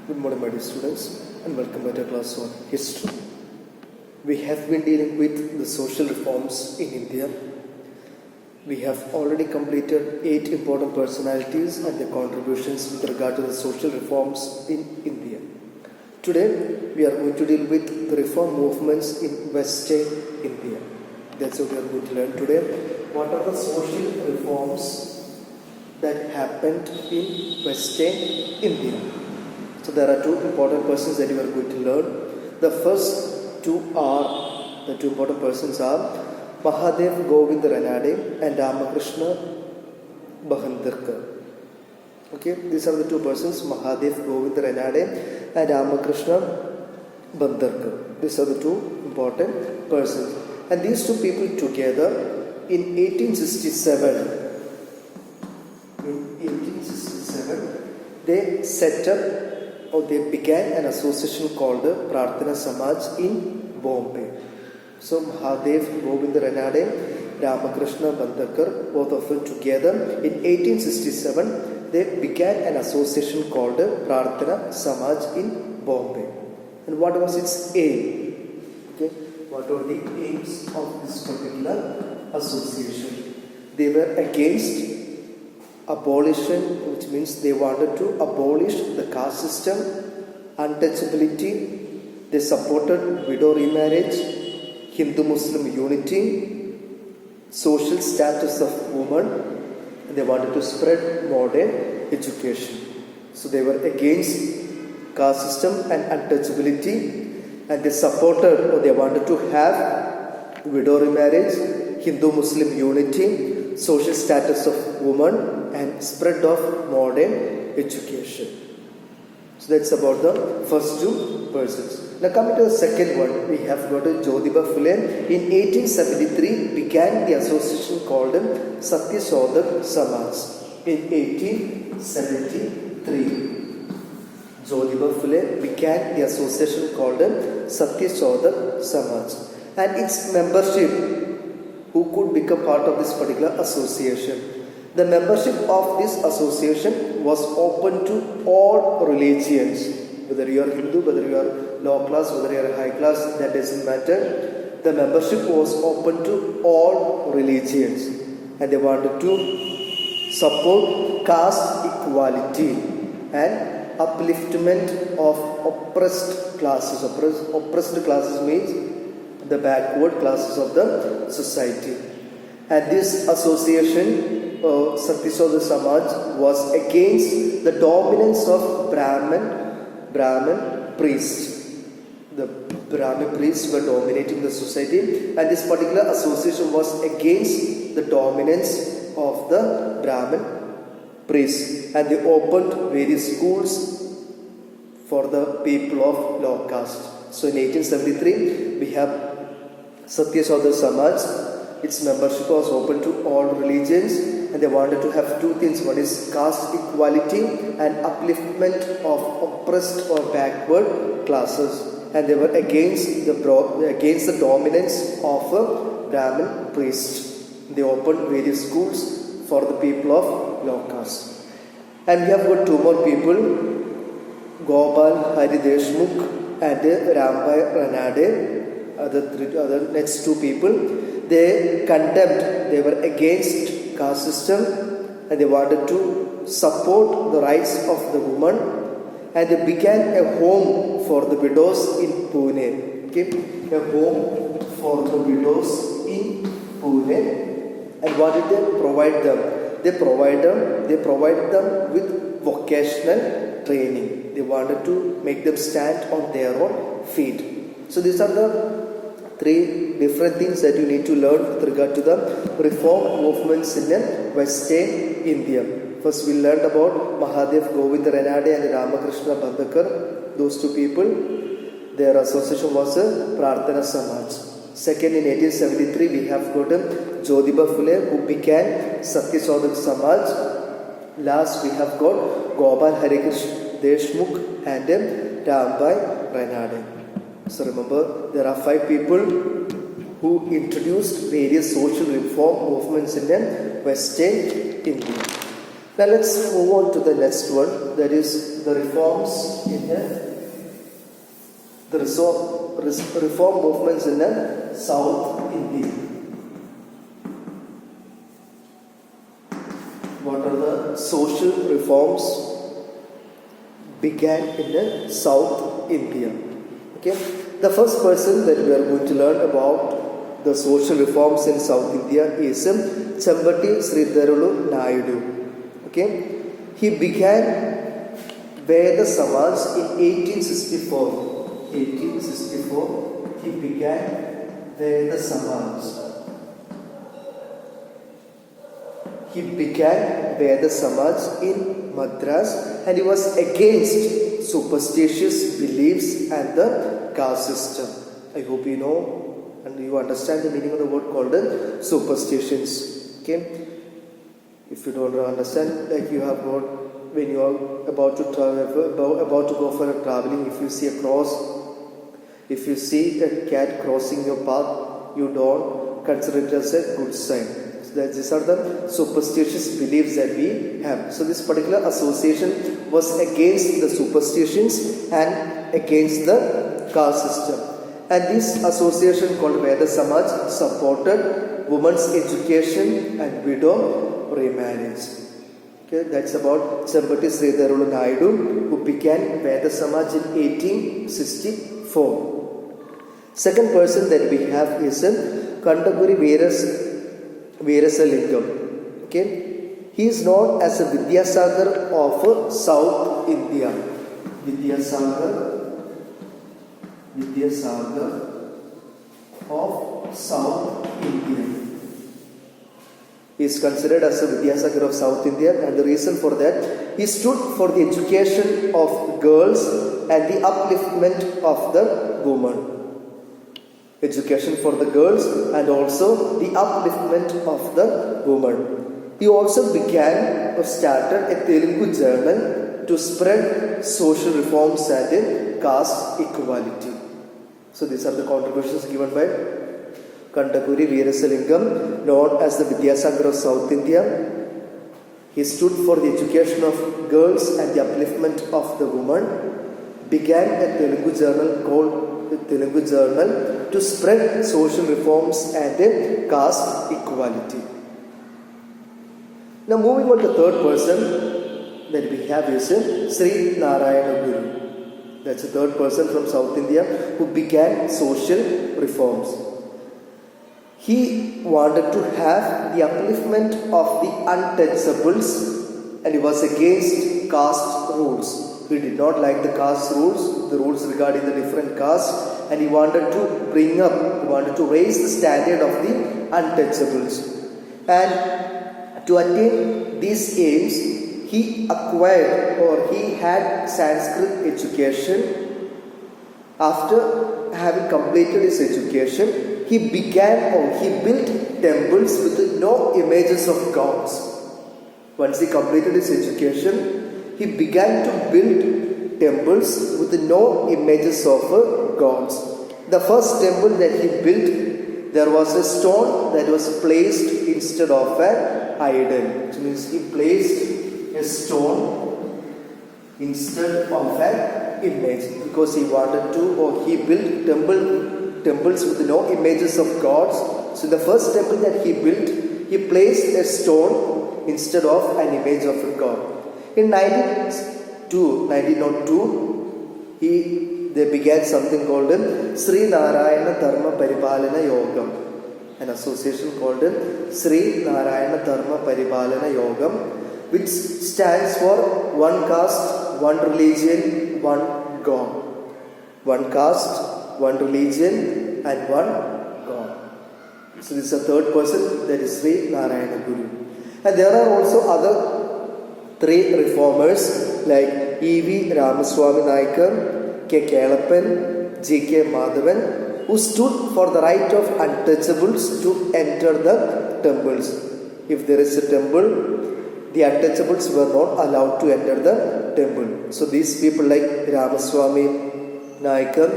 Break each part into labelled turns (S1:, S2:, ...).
S1: Good morning, my dear students, and welcome back to class on history. We have been dealing with the social reforms in India. We have already completed 8 important personalities and their contributions with regard to the social reforms in India. Today, we are going to deal with the reform movements in Western India. That's what we are going to learn today. What are the social reforms that happened in Western India? So there are 2 important persons that we are going to learn. The first two important persons are Mahadev Govind Ranade and Ramakrishna Bhandarkar. Okay, these are the 2 persons, Mahadev Govind Ranade and Ramakrishna Bhandarkar. These are the 2 important persons. And these 2 people together in 1867, they set up or they began an association called the Prarthana Samaj in Bombay. So Mahadev Govind Ranade, Ramakrishna Bhandarkar, both of them together in 1867, they began an association called the Prarthana Samaj in Bombay. And what was its aim? Okay, what were the aims of this particular association? They were against abolition, which means they wanted to abolish the caste system, untouchability. They supported widow remarriage, Hindu-Muslim unity, social status of women, and they wanted to spread modern education. So they were against caste system and untouchability, and they supported or they wanted to have widow remarriage, Hindu-Muslim unity, social status of women, and spread of modern education. So that's about the first 2 persons. Now coming to the second one, we have got Jyotiba Phule. In 1873 began the association called Satyashodak Samaj. In 1873, Jyotiba Phule began the association called Satyashodak Samaj. And its membership, who could become part of this particular association? The membership of this association was open to all religions. Whether you are Hindu, whether you are low class, whether you are high class, that doesn't matter. The membership was open to all religions. And they wanted to support caste equality and upliftment of oppressed classes. Oppressed classes means the backward classes of the society. And this association, Satyashodak Samaj, was against the dominance of Brahmin priests. The Brahmin priests were dominating the society, and this particular association was against the dominance of the Brahmin priests. And they opened various schools for the people of low caste. So in 1873, we have Satyashodak Samaj. Its membership was open to all religions, and they wanted to have 2 things. One is caste equality and upliftment of oppressed or backward classes. And they were against the dominance of a Brahmin priest. They opened various schools for the people of low caste. And we have got 2 more people, Gopal Hari Deshmukh and Rambai Ranade. Other next 2 people. They condemned, they were against caste system, and they wanted to support the rights of the woman, and they began a home for the widows in Pune. Okay? A home for the widows in Pune. And what did they provide them? They provided them with vocational training. They wanted to make them stand on their own feet. So these are the 3 different things that you need to learn with regard to the reform movements in Western India. First, we learned about Mahadev Govind Ranade and Ramakrishna Bhandarkar. Those 2 people, their association was a Prarthana Samaj. Second, in 1873, we have got Jyotiba Phule, who began Satyashodak Samaj. Last, we have got Gopal Hari Deshmukh and Rambai Ranade. So remember, there are 5 people who introduced various social reform movements in Western India. Now let's move on to the next one, that is the reforms in the reform movements in South India. What are the social reforms began in South India? Okay, the first person that we are going to learn about the social reforms in South India is Chembati Sridharulu Naidu. Okay, he began Veda Samaj in 1864. 1864, he began Veda Samaj. He began Veda Samaj in Madras, and he was against superstitious beliefs and the caste system. I hope you know and you understand the meaning of the word called superstitions. Okay, if you don't understand, like you have got when you are about to travel, about to go for a traveling, if you see a cross, if you see a cat crossing your path, you don't consider it as a good sign. These are the superstitious beliefs that we have. So this particular association was against the superstitions and against the caste system. And this association called Veda Samaj supported women's education and widow remarriage. Okay, that's about Chembati Sridharulu Naidu, who began Veda Samaj in 1864. Second person that we have is Kandaguri Veerasalingam. Okay, he is known as a Vidyasagar of South India. Vidyasagar of South India. He is considered as a Vidyasagar of South India, and the reason for that, he stood for the education of girls and the upliftment of the woman. Education for the girls and also the upliftment of the woman. He also started a Telugu journal to spread social reforms and caste equality. So these are the contributions given by Kandaguri Veerasalingam, known as the Vidyasagar of South India. He stood for the education of girls and the upliftment of the woman. Began a Telugu journal called the Telugu Journal to spread social reforms and caste equality. Now moving on to the third person that we have is Sri Narayana Guru. That's the third person from South India who began social reforms. He wanted to have the upliftment of the untouchables, and he was against caste rules. He did not like the caste rules, the rules regarding the different castes, and he wanted to raise the standard of the untouchables. And to attain these aims, he had Sanskrit education. After having completed his education, he built temples with no images of gods. Once he completed his education, he began to build temples with no images of gods. The first temple that he built, there was a stone that was placed instead of an idol. Which means he placed a stone instead of an image, because he wanted to, or he built temples with no images of gods. So the first temple that he built, he placed a stone instead of an image of a god. In 1902, they began something called Sri Narayana Dharma Paripalana Yogam, an association called Sri Narayana Dharma Paripalana Yogam, which stands for one caste, one religion, one God. One caste, one religion, and one God. So this is the third person, that is Sri Narayana Guru. And there are also other three reformers like E.V. Ramaswamy Naikar, K. Kelappan, G.K. Madhavan, who stood for the right of untouchables to enter the temples. If there is a temple, the untouchables were not allowed to enter the temple. So these people like Ramaswamy Naikar,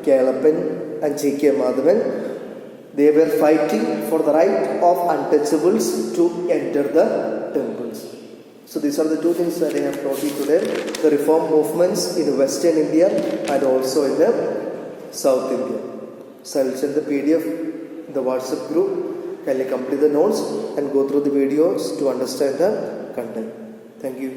S1: Kelappan, and G.K. Madhavan, they were fighting for the right of untouchables to enter the temples. So these are the two things that I have taught you today. The reform movements in Western India and also in the South India. So I will send the PDF in the WhatsApp group. Kindly complete the notes and go through the videos to understand the content. Thank you.